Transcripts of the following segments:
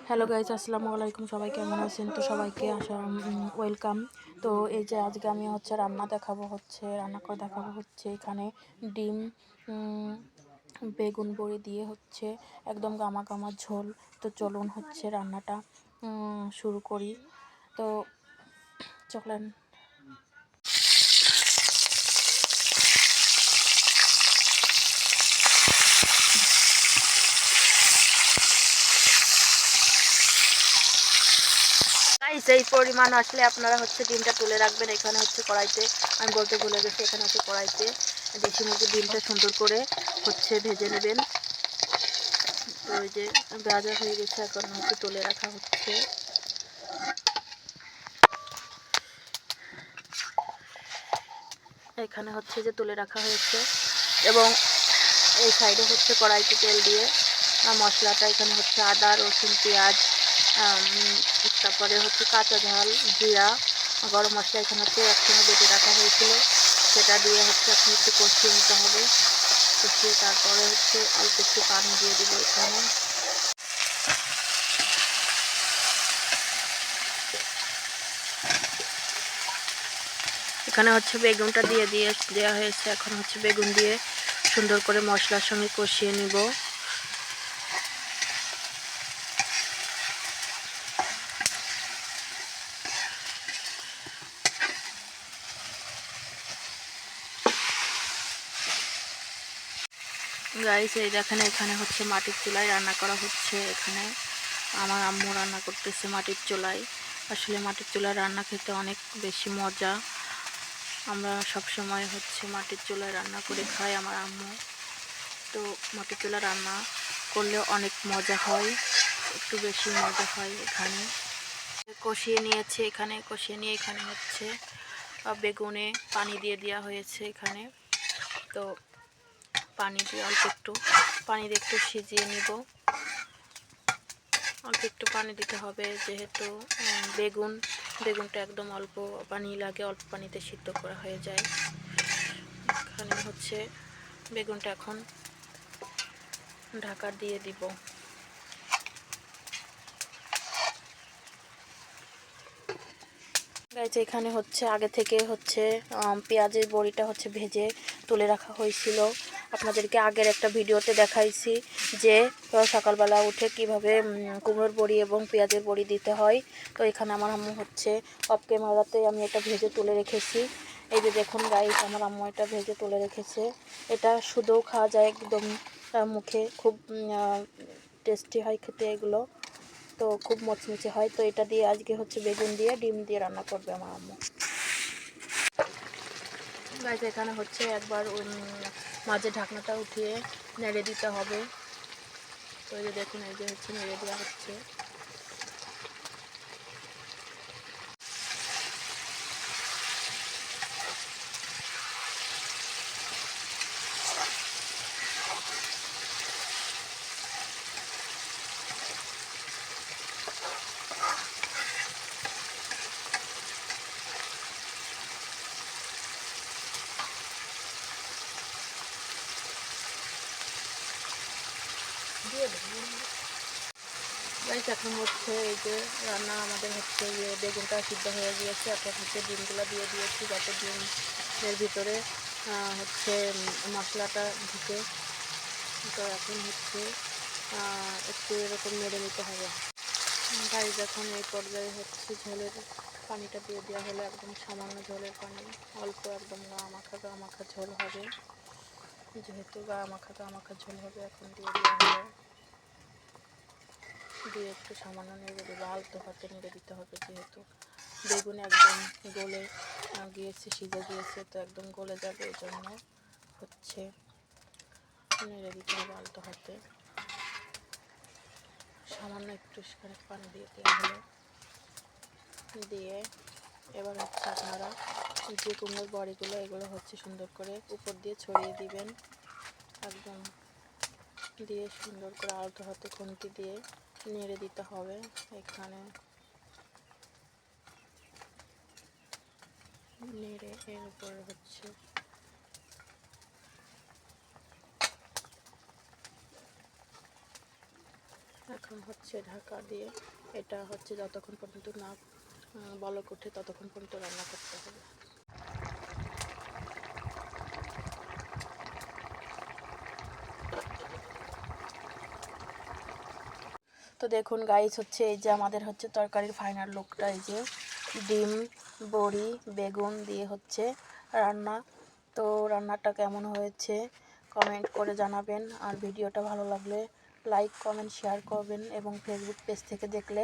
Hello guys, আসসালামু আলাইকুম। সবাই কেমন আছেন? তো সবাইকে ওয়েলকাম। তো এই যে আজকে আমি রান্না করে দেখাবো এখানে ডিম, বেগুন বড়ি দিয়ে একদম গামা গামা ঝোল। তো চলুন রান্নাটা শুরু করি। তো চলেন। এই পরিমাণ আসলে আপনারা ডিমটা তুলে রাখবেন। এখানে কড়াইতে, আমি বলতে ভুলে গেছি, এখানে কড়াইতে দেশি মুরগির ডিমটা সুন্দর করে ভেজে নেবেন। তো ওই যে ভাজা হয়ে গেছে, এখন তুলে রাখা হচ্ছে। এখানে যে তুলে রাখা হয়েছে এবং এই সাইডে কড়াইতে তেল দিয়ে মশলাটা এখানে আদা, রসুন, পেঁয়াজ, তারপরে কাঁচা ঝাল, জিরা, গরম মশলা এখানে একসঙ্গে বেটে রাখা হয়েছিল। সেটা দিয়ে এখন একটু কষিয়ে নিতে হবে। কষিয়ে তারপরে অল্প একটু পানি দিয়ে দেবো। এখানে বেগুনটা দিয়ে দেওয়া হয়েছে। এখন বেগুন দিয়ে সুন্দর করে মশলার সঙ্গে কষিয়ে নিব। গাইস, এই দেখেন, এখানে মাটির চুলায় রান্না করা হচ্ছে। এখানে আমার আম্মু রান্না করতেছে মাটির চুলায়। আসলে মাটির চুলায় রান্না খেতে অনেক বেশি মজা। আমরা সব সময় মাটির চুলায় রান্না করে খাই আমার আম্মু। তো মাটির চুলা রান্না করলে অনেক মজা হয়, একটু বেশি মজা হয়। এখানে কষিয়ে নিয়েছে, এখানে কষিয়ে নিয়ে এখানে বেগুনে পানি দিয়ে দেওয়া হয়েছে। এখানে তো পানি দিয়ে অল্প একটু পানি দিয়ে একটু সিজিয়ে নিব। অল্প একটু পানি দিতে হবে, যেহেতু বেগুনটা একদম অল্প পানি লাগে, অল্প পানিতে সিদ্ধ করা হয়ে যায়। এখানে বেগুনটা এখন ঢাকা দিয়ে দিব। গাইজ, এখানে আগে থেকে পেঁয়াজের বড়িটা ভেজে তুলে রাখা হয়েছিল। আপনাদেরকে আগের একটা ভিডিওতে দেখাইছি যে সকালবেলা উঠে কিভাবে কুমড়োর বড়ি এবং পেঁয়াজের বড়ি দিতে হয়। তো এখানে আমার আম্মু অফ ক্যামেরাতে আমি এটা ভেজে তুলে রেখেছি। এই যে দেখুন গাইজ, আমার আম্মু এটা ভেজে তুলে রেখেছে। এটা শুধুও খাওয়া যায়, একদম মুখে খুব টেস্টি হয় খেতে এগুলো। তো খুব মচমচে হয়। তো এটা দিয়ে আজকে বেগুন দিয়ে ডিম দিয়ে রান্না করবে আমার আম্মু। গাইজ, এখানে একবার মাঝে ঢাকনাটা উঠিয়ে নেড়ে দিতে হবে। তো এই যে দেখুন, এই যে নেড়ে দেওয়া হচ্ছে। গাইজ, এখন এই যে রান্না আমাদের বেগুনটা সিদ্ধ হয়ে গিয়েছে। এখন ডিমগুলো দিয়ে দিয়েছি, যাতে ডিমের ভিতরে মশলাটা ঢুকে। তো এখন একটু এরকম নেড়ে নিতে হবে। গাইজ, এখন এই পর্যায়ে ঝোলের পানিটা দিয়ে দেওয়া হলো, একদম সামান্য ঝোলের পানি, অল্প একদম গা মাখা ঝোল হবে। যেহেতু গা মাখা ঝোল হবে, এখন দিয়ে দেওয়া হলো। দিয়ে একটু সামান্য নেড়ে দেবো, আলতো হাতে নেড়ে দিতে হবে, যেহেতু বেগুন একদম গলে গিয়েছে, সিজে গিয়েছে, তো একদম গলে যাবে। এই জন্য নেড়ে দিতে হবে আলতো হাতে। সামান্য একটু পানি দিয়ে দেওয়া হলো। দিয়ে এবার আপনারা যে কুমড়োর বড়িগুলো, এগুলো সুন্দর করে উপর দিয়ে ছড়িয়ে দিবেন। একদম দিয়ে সুন্দর করে আলতো হাতে খুন্তি দিয়ে নেড়ে দিতে হবে। এখানে নেড়ে এর উপরে এখন হচ্ছে ঢাকা দিয়ে এটা হচ্ছে যতক্ষণ পর্যন্ত না বলক ওঠে ততক্ষণ পর্যন্ত রান্না করতে হবে। তো দেখুন গাইস, হচ্ছে এই যে আমাদের হচ্ছে তরকারির ফাইনাল লুকটা, এই যে ডিম, বড়ি, বেগুন দিয়ে হচ্ছে রান্না। তো রান্নাটা কেমন হয়েছে কমেন্ট করে জানাবেন, আর ভিডিওটা ভালো লাগলে লাইক কমেন্ট শেয়ার করবেন, এবং ফেসবুক পেজ থেকে দেখলে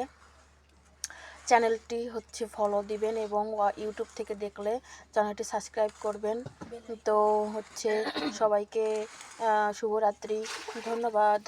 চ্যানেলটি হচ্ছে ফলো দিবেন, এবং ইউটিউব থেকে দেখলে চ্যানেলটি সাবস্ক্রাইব করবেন। তো হচ্ছে সবাইকে শুভরাত্রি, ধন্যবাদ।